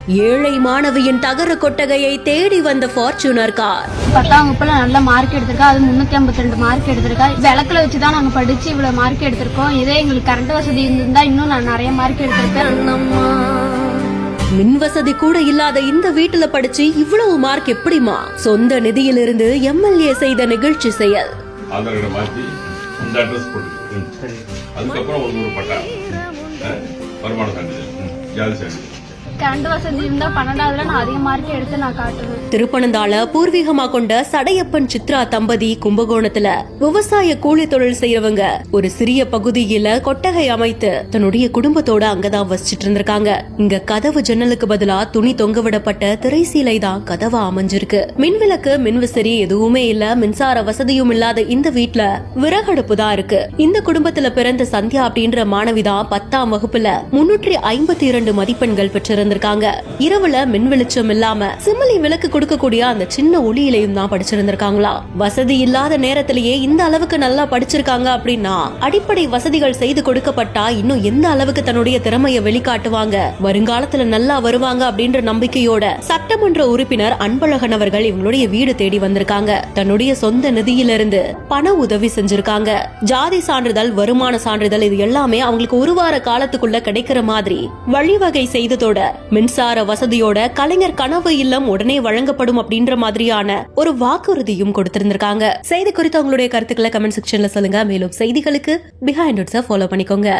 ஏழை மாணவியின் தகர கொட்டகையை தேடி வந்த ஃபார்ச்சூனர் கார். 10ஆம் வகுப்புல நல்ல மார்க் எடுத்திருக்கா. அது 352 மார்க் எடுத்திருக்கா. விளக்குல வச்சுதான் நாங்க படிச்சு இவ்வளவு மார்க் எடுத்திருக்கோம். இதே எங்களுக்கு கரண்ட் வசதி இருந்தா இன்னும் நான் நிறைய மார்க் எடுத்திருப்பேன். மின் வசதி கூட இல்லாத இந்த வீட்டுல படிச்சு இவ்வளவு மார்க் எப்படிமா? சொந்த நிதியிலிருந்து எம்எல்ஏ செய்த நிகழ்ச்சி செயல். அதுக்கப்புறம் ஒரு பட்டா வருமான சான்றிதழ் ஜாதி சான்றிதழ். கரண்ட் வசதி இருந்தா 12ஆவதுல நான் அதிக மார்க் எடுத்து நான் காட்டுவேன். திருப்பனந்தாள பூர்வீகமா கொண்ட சடையப்பன் சித்ரா தம்பதி கும்பகோணத்துல விவசாய கூலி தொழில் செய்யறவங்க ஒரு சிறிய பகுதியில கொட்டகை அமைத்து தன்னுடைய குடும்பத்தோட அங்கதான் வசிச்சிட்டு இருந்திருக்காங்க. இங்க கதவு ஜன்னலுக்கு பதிலா துணி தொங்க விடப்பட்ட திரைசீலை தான் கதவா அமைஞ்சிருக்கு. மின்விளக்கு மின்விசிறி எதுவுமே இல்ல. மின்சார வசதியும் இல்லாத இந்த வீட்டுல விறகடுப்பு தான் இருக்கு. இந்த குடும்பத்துல பிறந்த சந்தியா அப்படின்ற மாணவிதான் 10ஆம் வகுப்புல 352 மதிப்பெண்கள் பெற்றிருந்தாங்க. இரவுல மின் வெளிச்சம் இல்லாம சிமலி விளக்கு கொடுக்கக்கூடிய அந்த சின்ன ஒளியிலையும் தான் படிச்சிருந்திருக்காங்களா. வசதி இல்லாத நேரத்திலேயே இந்த அளவுக்கு நல்லா படிச்சிருக்காங்க அப்படின்னா அடிப்படை வசதிகள் செய்து கொடுக்கப்பட்டா இன்னும் எந்த அளவுக்கு தன்னுடைய திறமையை வெளிக்காட்டுவாங்க, வருங்காலத்துல நல்லா வருவாங்க அப்படின்ற நம்பிக்கையோட சட்டமன்ற உறுப்பினர் அன்பழகன் அவர்கள் இவங்களுடைய வீடு தேடி வந்திருக்காங்க. தன்னுடைய சொந்த நிதியிலிருந்து பண உதவி செஞ்சிருக்காங்க. ஜாதி சான்றிதழ், வருமான சான்றிதழ் இது எல்லாமே அவங்களுக்கு ஒரு வார காலத்துக்குள்ள கிடைக்கிற மாதிரி வழிவகை செய்ததோட மின்சார வசதியோட கலைஞர் கனவு இல்லம் உடனே வழங்கப்படும் அப்படின்ற மாதிரியான ஒரு வாக்குறுதியும் கொடுத்திருந்திருக்காங்க. செய்தி குறித்து உங்களுடைய கருத்துக்களை கமெண்ட் செக்ஷன்ல சொல்லுங்க. மேலும் செய்திகளுக்கு பிஹைண்ட் ஃபாலோ பண்ணிக்கோங்க.